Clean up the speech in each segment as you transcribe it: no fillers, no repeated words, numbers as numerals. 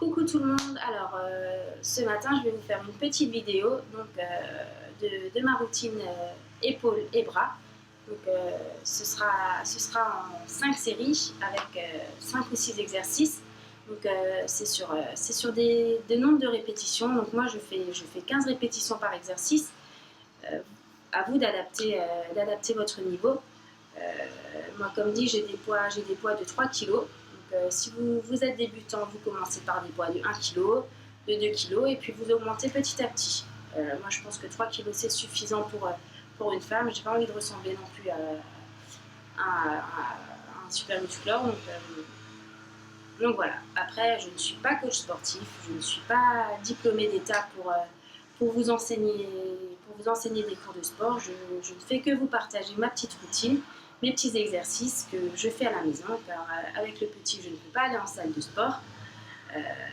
Coucou tout le monde, alors ce matin je vais vous faire une petite vidéo donc, de ma routine épaules et bras. Donc, ce sera en 5 séries avec 5 ou 6 exercices. Donc c'est sur des nombres de répétitions. Donc moi je fais 15 répétitions par exercice. À vous d'adapter votre niveau. Moi comme dit j'ai des poids de 3 kg. Si vous êtes débutant, vous commencez par des poids de 1 kg, de 2 kg et puis vous augmentez petit à petit. Moi je pense que 3 kg c'est suffisant pour une femme. J'ai pas envie de ressembler non plus à un super musclore. Donc voilà. Après, je ne suis pas coach sportif, je ne suis pas diplômée d'État pour vous enseigner des cours de sport. Je ne fais que vous partager ma petite routine, mes petits exercices que je fais à la maison, car avec le petit, je ne peux pas aller en salle de sport.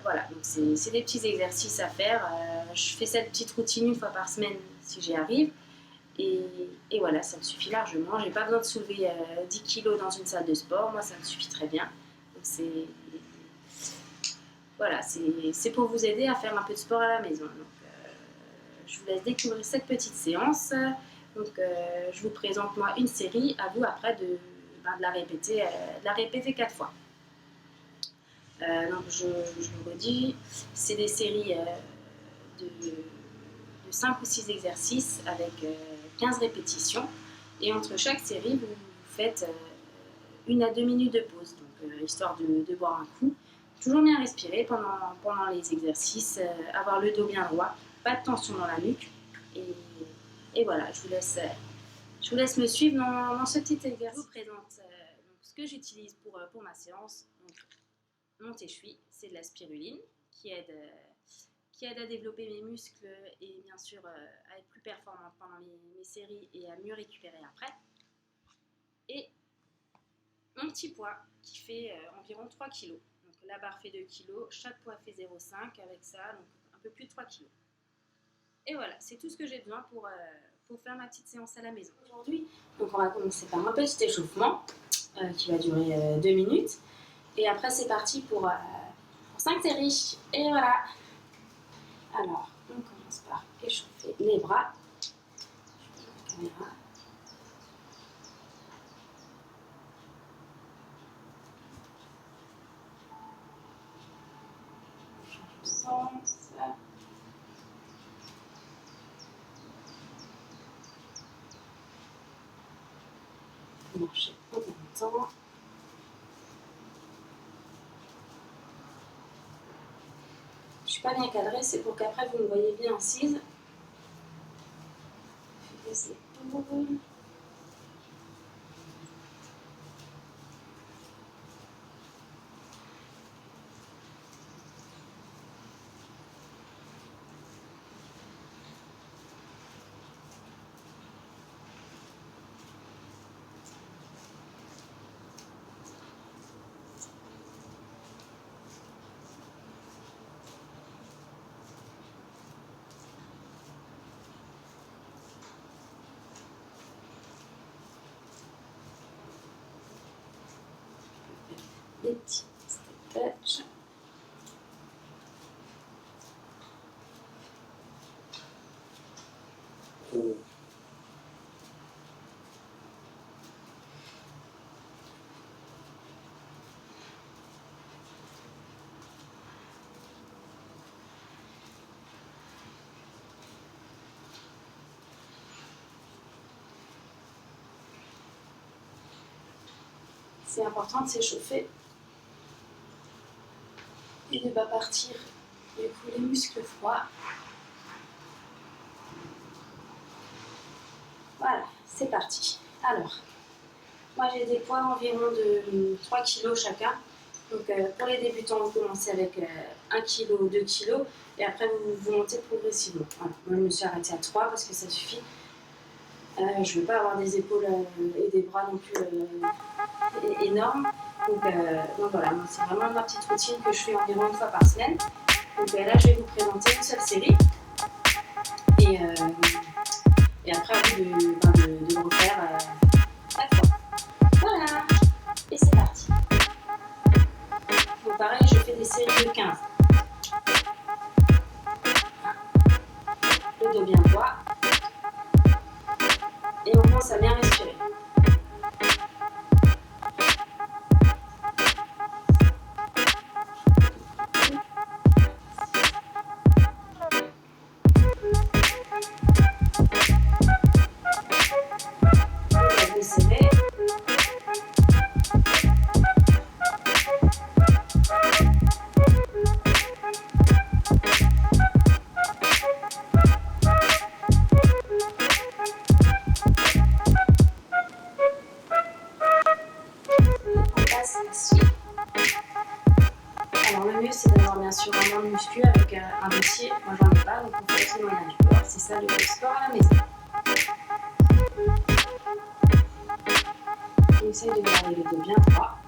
Voilà, donc c'est des petits exercices à faire. Je fais cette petite routine une fois par semaine si j'y arrive. Et voilà, ça me suffit largement. Je n'ai pas besoin de soulever 10 kg dans une salle de sport. Moi, ça me suffit très bien. Donc voilà, c'est pour vous aider à faire un peu de sport à la maison. Donc, je vous laisse découvrir cette petite séance. Donc, je vous présente moi une série. À vous après de la répéter 4 fois. Donc, je vous redis, c'est des séries de 5 ou 6 exercices avec 15 répétitions. Et entre chaque série, vous faites 1 à 2 minutes de pause, donc histoire de boire un coup. Toujours bien respirer pendant les exercices, avoir le dos bien droit, pas de tension dans la nuque. Et voilà, je vous laisse me suivre dans ce petit exercice. Je vous présente donc, ce que j'utilise pour ma séance. Donc, mon téchoui, c'est de la spiruline qui aide à développer mes muscles et bien sûr à être plus performante pendant mes séries et à mieux récupérer après. Et mon petit poids qui fait environ 3 kg. Donc la barre fait 2 kg, chaque poids fait 0,5 avec ça, donc un peu plus de 3 kg. Et voilà, c'est tout ce que j'ai besoin pour faire ma petite séance à la maison. Aujourd'hui, donc on va commencer par un petit échauffement qui va durer 2 minutes. Et après c'est parti pour 5 séries. Et voilà. Alors, on commence par échauffer les bras. Je vais la caméra. On change de sens. On va marcher en même temps. Je suis pas bien cadrée, c'est pour qu'après vous me voyez bien assise. Je fais des épaules. Des petits stretch. C'est important de s'échauffer et de ne pas partir du coup les muscles froids. Voilà, c'est parti. Alors, moi j'ai des poids environ de 3 kg chacun. Donc pour les débutants, vous commencez avec 1 kg, 2 kg et après vous montez progressivement. Voilà. Moi je me suis arrêtée à 3 parce que ça suffit. Je ne veux pas avoir des épaules et des bras non plus énormes. Donc voilà, c'est vraiment ma petite routine que je fais environ 1 fois par semaine. Donc là, je vais vous présenter une seule série. Et après, à vous de le refaire 4 fois. Voilà, et c'est parti. Donc pareil, je fais des séries de 15. dos bien droit. Et on commence à bien respirer. Vous serrez. Alors le mieux c'est d'avoir bien sûr un banc de muscu avec un dossier. Moi j'en ai pas, donc on fait aussi le moyen du bord. C'est ça le sport à la maison. Et essaye de garder le dos bien droit.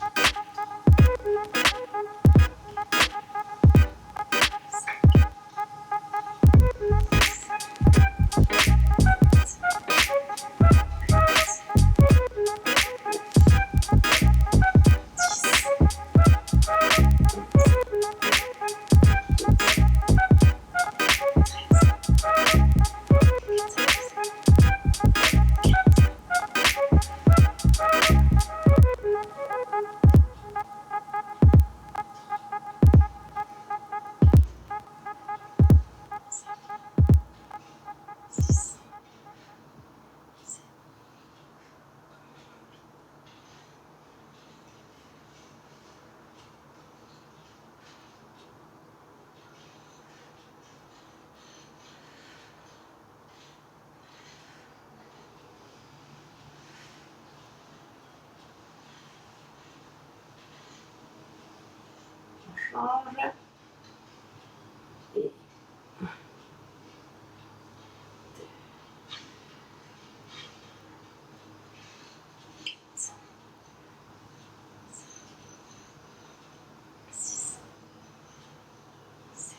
Change. Et 1, 2, 4, 5, 6, 7,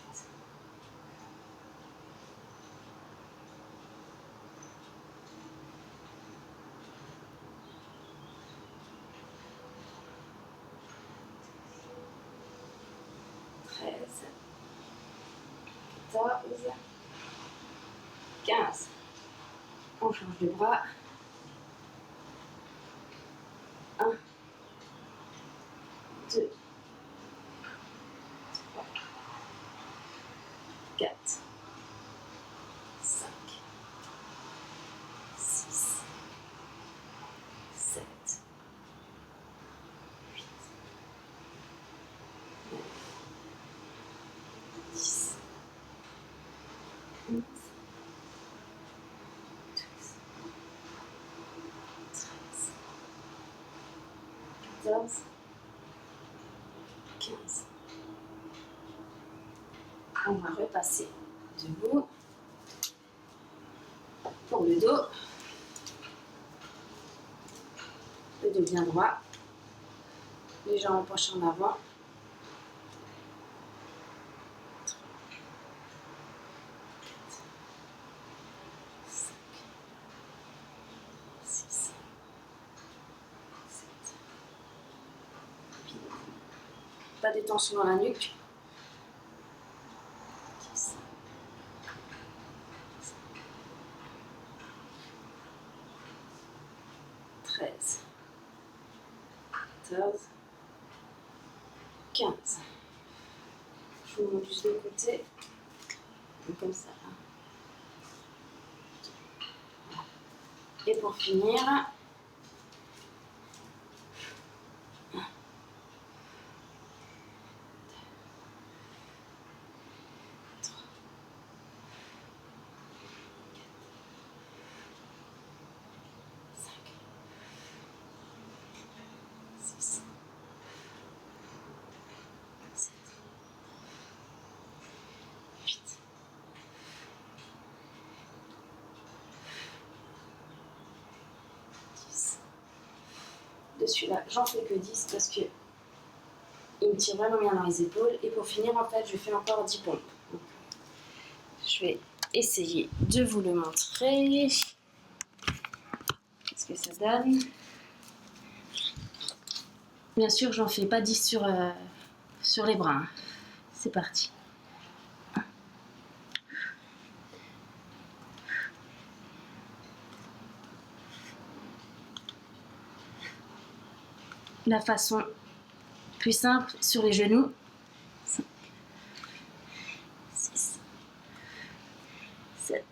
13, 14, 15. On change de bras. 1, 2, 3, 4, 5, 6, 7, 8, 9, 10, 11, 12, 13, 14, 15. On va repasser debout pour le dos. Le dos bien droit. Les jambes penchées en avant. 3, 4, 5, 6, 7, 8. Pas de tension dans la nuque. 10, 13, 14, 15. Je vous montre juste de côté. Comme ça. Et pour finir, 6, 7, 8, 10. De celui-là, j'en fais que 10 parce que il me tire vraiment bien dans les épaules. Et pour finir, en fait, je fais encore 10 pompes. Donc, je vais essayer de vous le montrer. Qu'est-ce que ça donne? Bien sûr, j'en fais pas 10 sur les bras. C'est parti. 1, la façon plus simple sur les genoux. 5, 6, 7.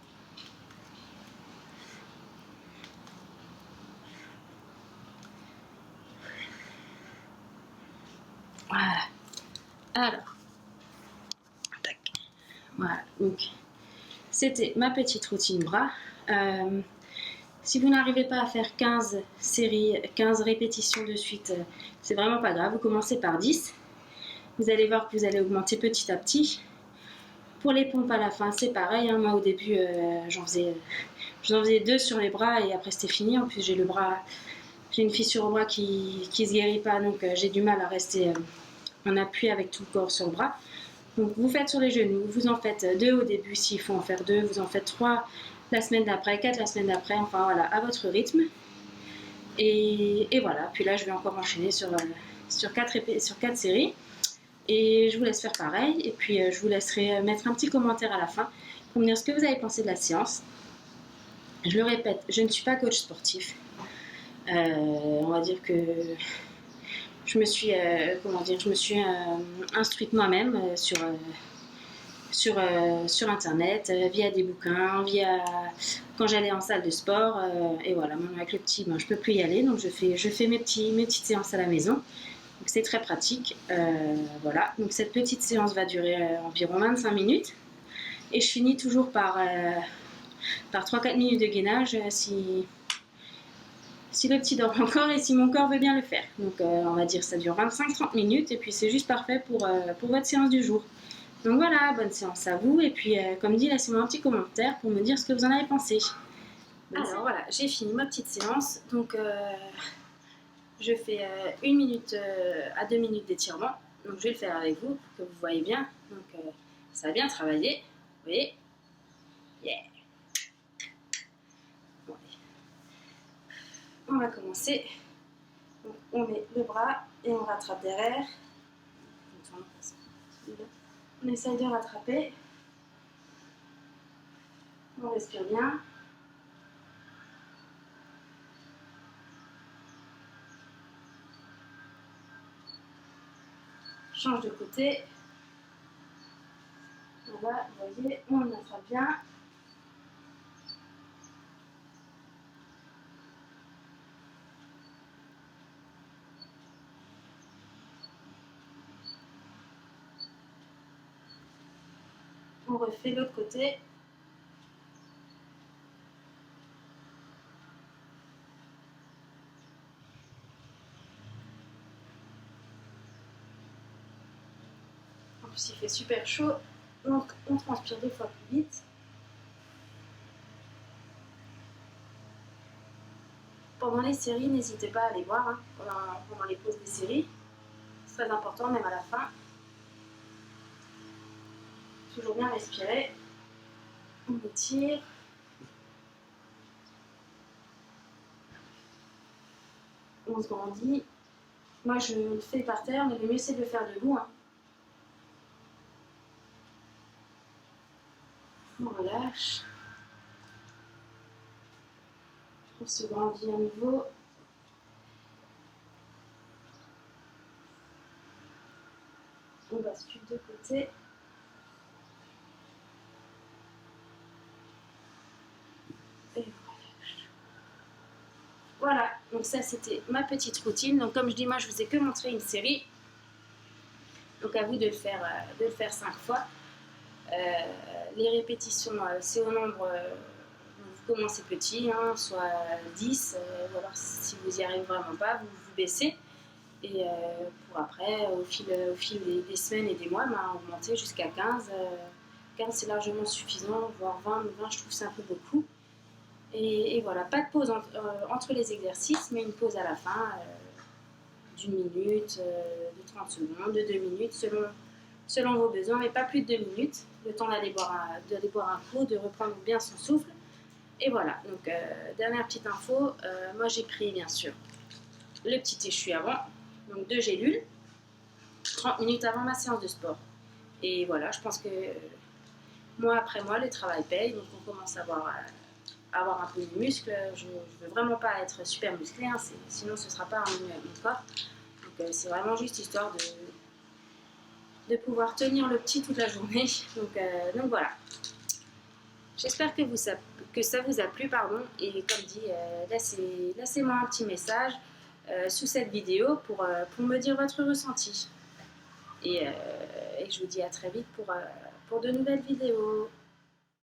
Voilà. Alors, tac. Voilà. Donc, c'était ma petite routine bras. Si vous n'arrivez pas à faire 15 séries, 15 répétitions de suite, c'est vraiment pas grave. Vous commencez par 10. Vous allez voir que vous allez augmenter petit à petit. Pour les pompes à la fin, c'est pareil. Hein. Moi, au début, j'en faisais 2 sur les bras et après, c'était fini. En plus, j'ai une fissure au bras qui se guérit pas, donc j'ai du mal à rester en appui avec tout le corps sur le bras. Donc, vous faites sur les genoux. Vous en faites 2 au début s'il faut en faire 2. Vous en faites 3 la semaine d'après, 4 la semaine d'après. Enfin, voilà, à votre rythme. Et voilà. Puis là, je vais encore enchaîner sur 4 séries. Et je vous laisse faire pareil. Et puis, je vous laisserai mettre un petit commentaire à la fin pour me dire ce que vous avez pensé de la séance. Je le répète, je ne suis pas coach sportif. On va dire que je me suis, instruite moi-même sur internet, via des bouquins, quand j'allais en salle de sport. Et voilà, maintenant avec le petit, je peux plus y aller, donc je fais mes petites séances à la maison. Donc c'est très pratique. Voilà, donc cette petite séance va durer environ 25 minutes. Et je finis toujours par 3-4 minutes de gainage si le petit dort encore et si mon corps veut bien le faire. Donc on va dire que ça dure 25-30 minutes et puis c'est juste parfait pour votre séance du jour. Donc voilà, bonne séance à vous et puis comme dit, laissez-moi un petit commentaire pour me dire ce que vous en avez pensé. Alors voilà, j'ai fini ma petite séance. Donc je fais 1 minute à 2 minutes d'étirement. Donc je vais le faire avec vous pour que vous voyez bien. Donc ça a bien travaillé. Vous voyez? Yeah. Bon, on va commencer. Donc, on met le bras et on rattrape derrière. On essaye de rattraper. On respire bien. Change de côté. Voilà, vous voyez, on attrape bien. On refait l'autre côté. En plus, il fait super chaud, donc on transpire 2 fois plus vite. Pendant les séries, n'hésitez pas à aller boire hein, pendant les pauses des séries. C'est très important, même à la fin. Toujours bien respirer. On étire. On se grandit. Moi, je le fais par terre, mais le mieux, c'est de le faire debout. Hein. On relâche. On se grandit à nouveau. On bascule de côté. Et voilà, donc ça c'était ma petite routine. Donc comme je dis, moi je vous ai que montré une série. Donc à vous de le faire 5 fois. Les répétitions, c'est au nombre, vous commencez petit, hein, soit 10, ou alors si vous n'y arrivez vraiment pas, vous baissez. Et pour après, au fil des semaines et des mois, augmenter jusqu'à 15. 15 c'est largement suffisant, voire 20, je trouve c'est un peu beaucoup. Et voilà, pas de pause entre les exercices, mais une pause à la fin d'1 minute, de 30 secondes, de 2 minutes, selon vos besoins, mais pas plus de 2 minutes, le temps d'aller boire un coup, de reprendre bien son souffle. Et voilà, donc dernière petite info, moi j'ai pris bien sûr le petit échu avant, donc 2 gélules, 30 minutes avant ma séance de sport. Et voilà, je pense que mois après mois, le travail paye, donc on commence à avoir un peu de muscle. Je ne veux vraiment pas être super musclé, hein, sinon ce ne sera pas mon corps. Donc c'est vraiment juste histoire de pouvoir tenir le petit toute la journée. Donc voilà. J'espère que ça vous a plu, pardon. Et comme dit, laissez-moi un petit message sous cette vidéo pour me dire votre ressenti. Et je vous dis à très vite pour de nouvelles vidéos.